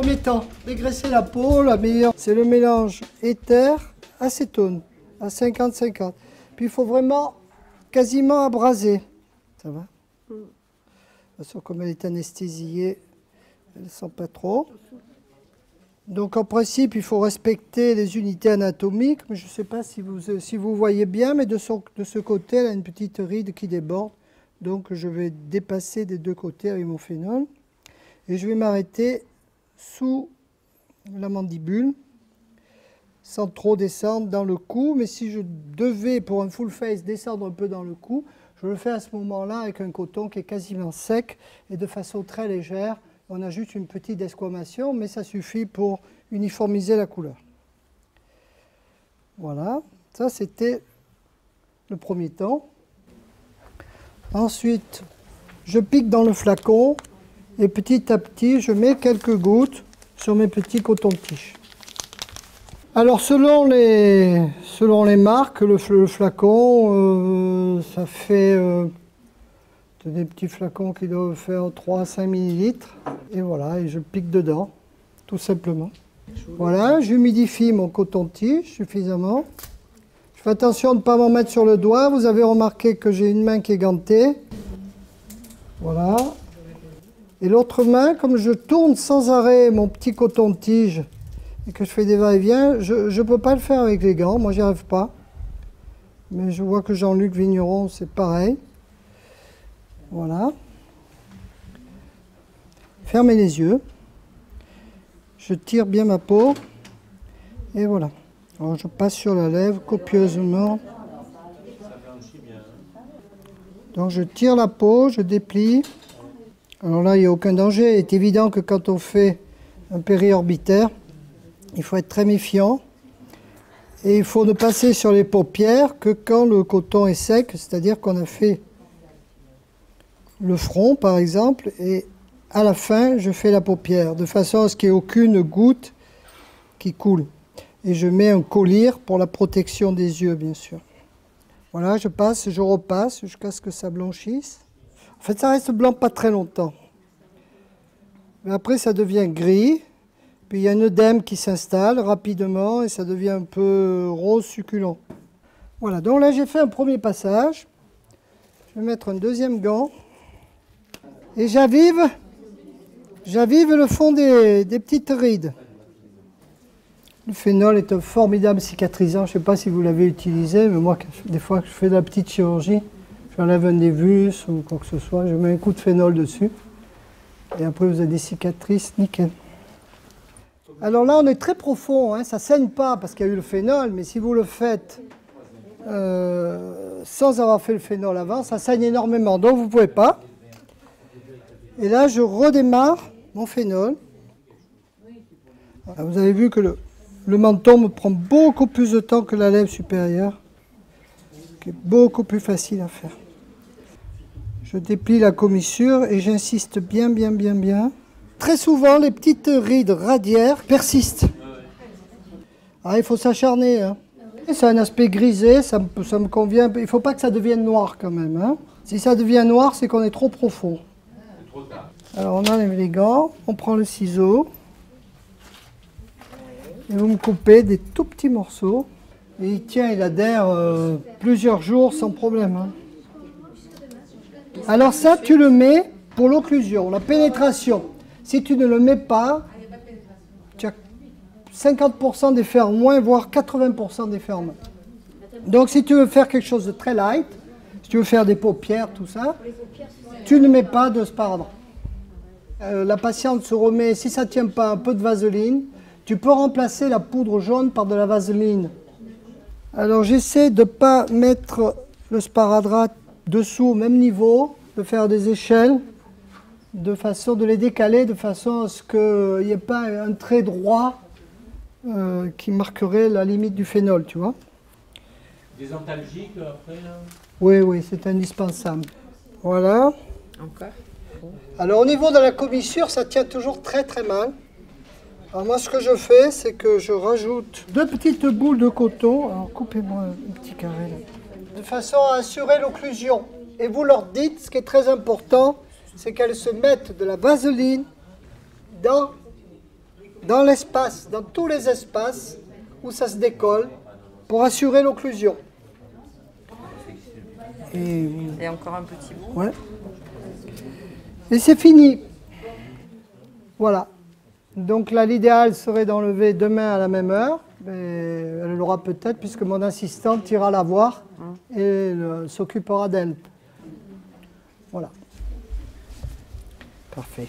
Premier temps, dégraisser la peau, la meilleure, c'est le mélange éther-acétone à 50-50. Puis il faut vraiment quasiment abraser. Ça va? De toute façon, comme elle est anesthésiée, elle ne sent pas trop. Donc en principe, il faut respecter les unités anatomiques. Mais je ne sais pas si vous voyez bien, mais de ce côté, elle a une petite ride qui déborde. Donc je vais dépasser des deux côtés avec mon phénol. Et je vais m'arrêter sous la mandibule, sans trop descendre dans le cou. Mais si je devais, pour un full face, descendre un peu dans le cou, je le fais à ce moment-là avec un coton qui est quasiment sec et de façon très légère. On a juste une petite desquamation, mais ça suffit pour uniformiser la couleur. Voilà, ça c'était le premier temps. Ensuite, je pique dans le flacon et petit à petit, je mets quelques gouttes sur mes petits cotons-tiges. Alors, selon les marques, le flacon, ça fait des petits flacons qui doivent faire 3 à 5 ml. Et voilà, et je pique dedans, tout simplement. Voilà, j'humidifie mon coton-tige suffisamment. Je fais attention de ne pas m'en mettre sur le doigt. Vous avez remarqué que j'ai une main qui est gantée. Voilà. Et l'autre main, comme je tourne sans arrêt mon petit coton-tige et que je fais des va-et-vient, je ne peux pas le faire avec les gants. Moi, j'y arrive pas. Mais je vois que Jean-Luc Vigneron, c'est pareil. Voilà. Fermez les yeux. Je tire bien ma peau. Et voilà. Alors je passe sur la lèvre copieusement. Donc je tire la peau, je déplie. Alors là, il n'y a aucun danger. Il est évident que quand on fait un périorbitaire, il faut être très méfiant. Et il faut ne passer sur les paupières que quand le coton est sec, c'est-à-dire qu'on a fait le front, par exemple, et à la fin, je fais la paupière, de façon à ce qu'il n'y ait aucune goutte qui coule. Et je mets un collyre pour la protection des yeux, bien sûr. Voilà, je passe, je repasse jusqu'à ce que ça blanchisse. En fait, ça reste blanc pas très longtemps. Mais après, ça devient gris. Puis il y a un œdème qui s'installe rapidement et ça devient un peu rose succulent. Voilà, donc là, j'ai fait un premier passage. Je vais mettre un deuxième gant. Et j'avive le fond des petites rides. Le phénol est un formidable cicatrisant. Je ne sais pas si vous l'avez utilisé, mais moi, des fois que je fais de la petite chirurgie, j'enlève un névus ou quoi que ce soit, je mets un coup de phénol dessus. Et après, vous avez des cicatrices nickel. Alors là, on est très profond, hein. Ça ne saigne pas parce qu'il y a eu le phénol, mais si vous le faites sans avoir fait le phénol avant, ça saigne énormément. Donc, vous ne pouvez pas. Et là, je redémarre mon phénol. Alors, vous avez vu que le menton me prend beaucoup plus de temps que la lèvre supérieure, qui est beaucoup plus facile à faire. Je déplie la commissure et j'insiste bien. Très souvent, les petites rides radiaires persistent. Alors, il faut s'acharner. Hein. C'est un aspect grisé, ça me convient. Il ne faut pas que ça devienne noir quand même. Hein. Si ça devient noir, c'est qu'on est trop profond. Alors, on enlève les gants, on prend le ciseau. Et vous me coupez des tout petits morceaux. Et il tient, il adhère plusieurs jours sans problème. Hein. Alors ça, tu le mets pour l'occlusion, la pénétration. Si tu ne le mets pas, tu as 50% d'effet en moins, voire 80% d'effet en moins. Donc si tu veux faire quelque chose de très light, si tu veux faire des paupières, tout ça, tu ne mets pas de sparadrap. La patiente se remet, si ça ne tient pas, un peu de vaseline. Tu peux remplacer la poudre jaune par de la vaseline. Alors j'essaie de ne pas mettre le sparadrap dessous au même niveau, de faire des échelles, de façon de les décaler, de façon à ce qu'il n'y ait pas un trait droit qui marquerait la limite du phénol, tu vois. Des antalgiques après là? Oui, c'est indispensable. Voilà. Encore. Alors au niveau de la commissure, ça tient toujours très mal. Alors moi, ce que je fais, c'est que je rajoute 2 petites boules de coton. Alors coupez-moi un petit carré là. De façon à assurer l'occlusion. Et vous leur dites, ce qui est très important, c'est qu'elles se mettent de la vaseline dans dans l'espace, dans tous les espaces où ça se décolle, pour assurer l'occlusion. Et encore un petit bout. Ouais. Et c'est fini. Voilà. Donc là, l'idéal serait d'enlever demain à la même heure. Mais elle l'aura peut-être puisque mon assistante ira la voir et s'occupera d'elle. Voilà. Parfait.